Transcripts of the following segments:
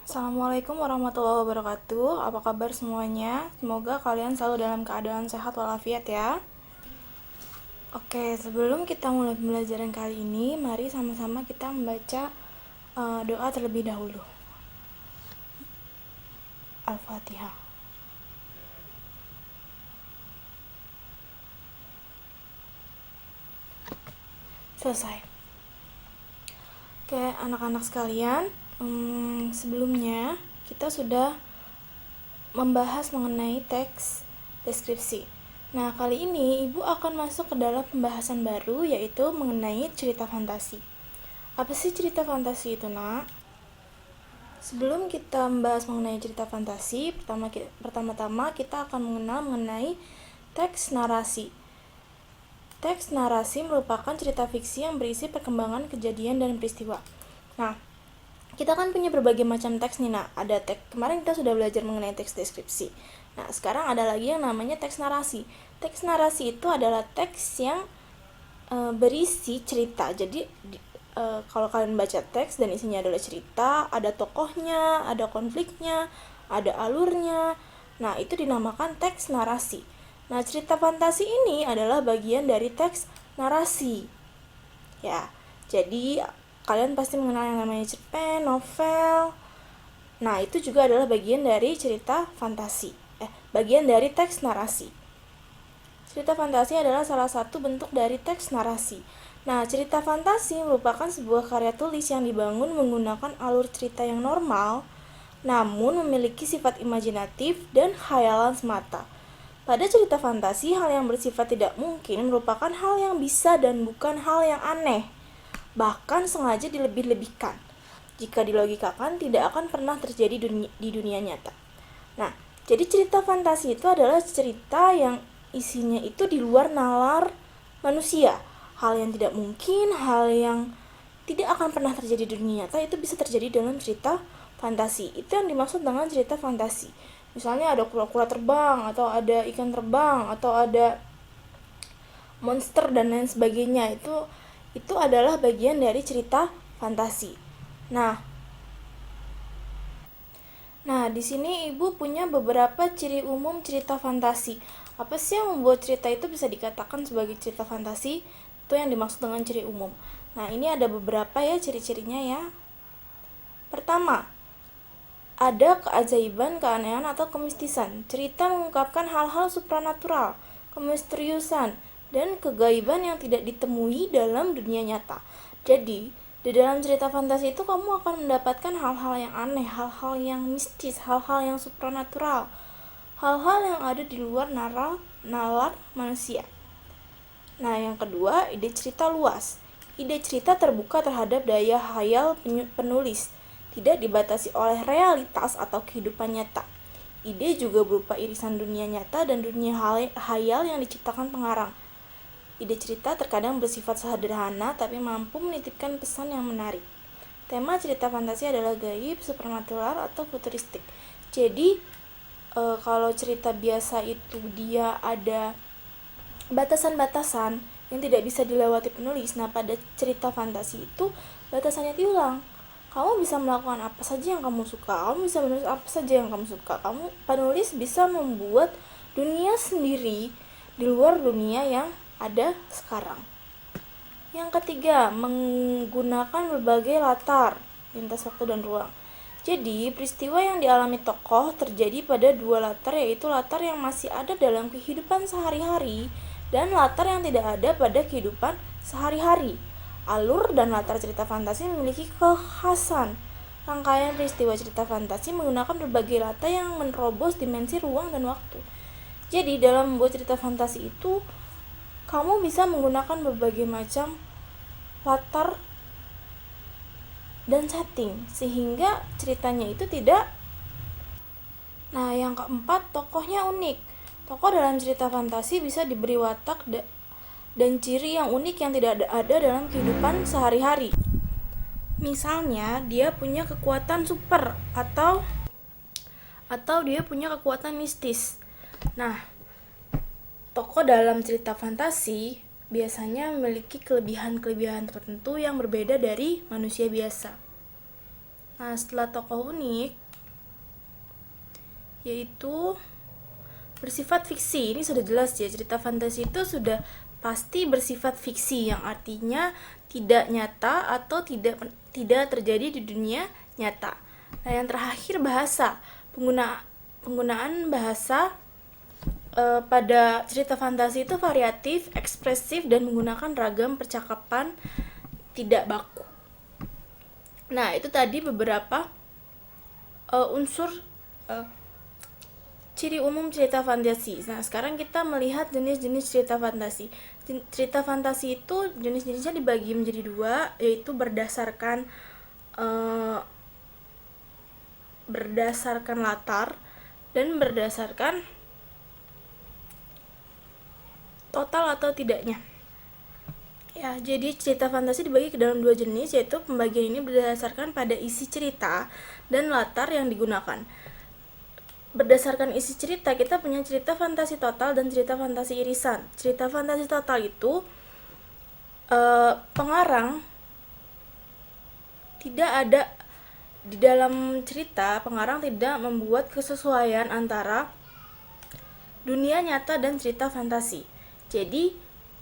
Assalamualaikum warahmatullahi wabarakatuh. Apa kabar semuanya? Semoga kalian selalu dalam keadaan sehat walafiat ya. Oke, sebelum kita mulai pembelajaran kali ini, mari sama-sama kita membaca doa terlebih dahulu. Al-Fatihah. Selesai. Oke, anak-anak sekalian, sebelumnya kita sudah membahas mengenai teks deskripsi. Nah, kali ini Ibu akan masuk ke dalam pembahasan baru, yaitu mengenai cerita fantasi. Apa sih cerita fantasi itu, Nak? Sebelum kita membahas mengenai cerita fantasi, pertama-tama kita akan mengenal mengenai teks narasi. Teks narasi merupakan cerita fiksi yang berisi perkembangan kejadian dan peristiwa. Nah, kita kan punya berbagai macam teks nih, Nak. Ada teks, kemarin kita sudah belajar mengenai teks deskripsi. Nah, sekarang ada lagi yang namanya teks narasi. Teks narasi itu adalah teks yang berisi cerita. Jadi kalau kalian baca teks dan isinya adalah cerita, ada tokohnya, ada konfliknya, ada alurnya. Nah, itu dinamakan teks narasi. Nah, cerita fantasi ini adalah bagian dari teks narasi. Ya, jadi kalian pasti mengenal yang namanya cerpen, novel. Nah, itu juga adalah bagian dari cerita fantasi. Bagian dari teks narasi. Cerita fantasi adalah salah satu bentuk dari teks narasi. Nah, cerita fantasi merupakan sebuah karya tulis yang dibangun menggunakan alur cerita yang normal, namun memiliki sifat imajinatif dan khayalan semata. Pada cerita fantasi, hal yang bersifat tidak mungkin merupakan hal yang bisa dan bukan hal yang aneh, bahkan sengaja dilebih-lebihkan. Jika dilogikakan, tidak akan pernah terjadi di dunia nyata. Nah, jadi cerita fantasi itu adalah cerita yang isinya itu di luar nalar manusia. Hal yang tidak mungkin, hal yang tidak akan pernah terjadi di dunia nyata itu bisa terjadi dalam cerita fantasi. Itu yang dimaksud dengan cerita fantasi. Misalnya ada kura-kura terbang, atau ada ikan terbang, atau ada monster dan lain sebagainya. Itu adalah bagian dari cerita fantasi. Nah, di sini Ibu punya beberapa ciri umum cerita fantasi. Apa sih yang membuat cerita itu bisa dikatakan sebagai cerita fantasi? Itu yang dimaksud dengan ciri umum. Nah, ini ada beberapa ya ciri-cirinya ya. Pertama, ada keajaiban, keanehan, atau kemistisan. Cerita mengungkapkan hal-hal supranatural, kemisteriusan, dan kegaiban yang tidak ditemui dalam dunia nyata. Jadi, di dalam cerita fantasi itu kamu akan mendapatkan hal-hal yang aneh, hal-hal yang mistis, hal-hal yang supranatural, hal-hal yang ada di luar nalar manusia. Nah, yang kedua, ide cerita luas. Ide cerita terbuka terhadap daya khayal penulis, tidak dibatasi oleh realitas atau kehidupan nyata. Ide juga berupa irisan dunia nyata dan dunia khayal yang diciptakan pengarang. Ide cerita terkadang bersifat sederhana tapi mampu menitipkan pesan yang menarik. Tema cerita fantasi adalah gaib, supernatural, atau futuristik. Jadi, kalau cerita biasa itu dia ada batasan-batasan yang tidak bisa dilewati penulis. Nah, pada cerita fantasi itu batasannya diulang. Kamu bisa melakukan apa saja yang kamu suka, kamu bisa menulis apa saja yang kamu suka. Penulis bisa membuat dunia sendiri di luar dunia yang ada sekarang. Yang ketiga, menggunakan berbagai latar, lintas waktu dan ruang. Jadi, peristiwa yang dialami tokoh terjadi pada dua latar, yaitu latar yang masih ada dalam kehidupan sehari-hari dan latar yang tidak ada pada kehidupan sehari-hari. Alur dan latar cerita fantasi memiliki kekhasan. Rangkaian peristiwa cerita fantasi menggunakan berbagai latar yang menerobos dimensi ruang dan waktu. Jadi, dalam membuat cerita fantasi itu, kamu bisa menggunakan berbagai macam latar dan setting sehingga ceritanya itu tidak. Nah, yang keempat, tokohnya unik. Tokoh dalam cerita fantasi bisa diberi watak dan ciri yang unik yang tidak ada dalam kehidupan sehari-hari. Misalnya, dia punya kekuatan super atau dia punya kekuatan mistis. Nah, tokoh dalam cerita fantasi biasanya memiliki kelebihan-kelebihan tertentu yang berbeda dari manusia biasa. Nah, setelah tokoh unik, yaitu bersifat fiksi. Ini sudah jelas ya, cerita fantasi itu sudah pasti bersifat fiksi, yang artinya tidak nyata atau tidak terjadi di dunia nyata. Nah, yang terakhir bahasa. Penggunaan bahasa pada cerita fantasi itu variatif, ekspresif, dan menggunakan ragam percakapan tidak baku. Nah, itu tadi beberapa unsur ciri umum cerita fantasi. Nah, sekarang kita melihat jenis-jenis cerita fantasi. Cerita fantasi itu jenis-jenisnya dibagi menjadi dua, yaitu berdasarkan latar dan berdasarkan total atau tidaknya. Ya, jadi cerita fantasi dibagi ke dalam dua jenis, yaitu pembagian ini berdasarkan pada isi cerita dan latar yang digunakan. Berdasarkan isi cerita, kita punya cerita fantasi total dan cerita fantasi irisan. Cerita fantasi total itu pengarang tidak ada di dalam cerita, pengarang tidak membuat kesesuaian antara dunia nyata dan cerita fantasi. Jadi,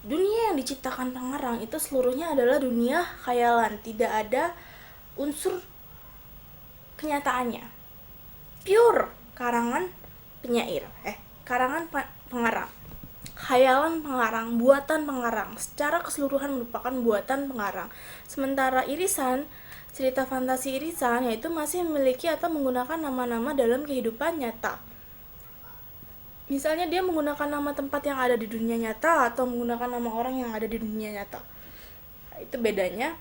dunia yang diciptakan pengarang itu seluruhnya adalah dunia khayalan, tidak ada unsur kenyataannya. Pure karangan penyair, karangan pengarang. Khayalan pengarang, buatan pengarang, secara keseluruhan merupakan buatan pengarang. Sementara irisan, cerita fantasi irisan yaitu masih memiliki atau menggunakan nama-nama dalam kehidupan nyata. Misalnya dia menggunakan nama tempat yang ada di dunia nyata atau menggunakan nama orang yang ada di dunia nyata. Itu bedanya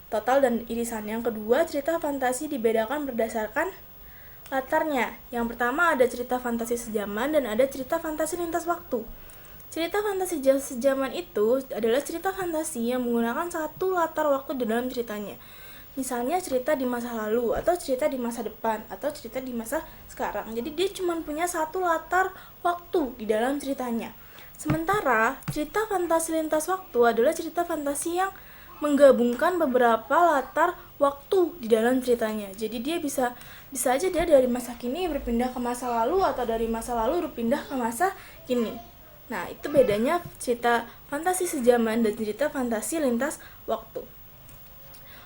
total dan irisan. Yang kedua, cerita fantasi dibedakan berdasarkan latarnya. Yang pertama ada cerita fantasi sejaman dan ada cerita fantasi lintas waktu. Cerita fantasi sejaman itu adalah cerita fantasi yang menggunakan satu latar waktu di dalam ceritanya. Misalnya cerita di masa lalu, atau cerita di masa depan, atau cerita di masa sekarang. Jadi dia cuma punya satu latar waktu di dalam ceritanya. Sementara cerita fantasi lintas waktu adalah cerita fantasi yang menggabungkan beberapa latar waktu di dalam ceritanya. Jadi dia bisa aja dia dari masa kini berpindah ke masa lalu, atau dari masa lalu berpindah ke masa kini. Nah, itu bedanya cerita fantasi sejaman dan cerita fantasi lintas waktu.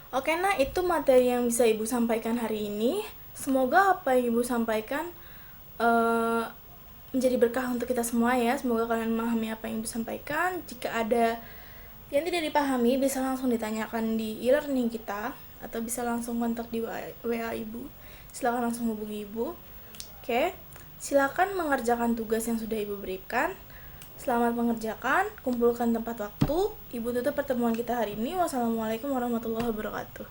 Oke, nah itu materi yang bisa Ibu sampaikan hari ini. Semoga apa yang Ibu sampaikan menjadi berkah untuk kita semua ya. Semoga kalian memahami apa yang Ibu sampaikan. Jika ada yang tidak dipahami, bisa langsung ditanyakan di e-learning kita, atau bisa langsung kontak di WA Ibu. Silakan langsung hubungi Ibu. Oke, silakan mengerjakan tugas yang sudah Ibu berikan. Selamat mengerjakan, kumpulkan tempat waktu. Ibu tutup pertemuan kita hari ini. Wassalamualaikum warahmatullahi wabarakatuh.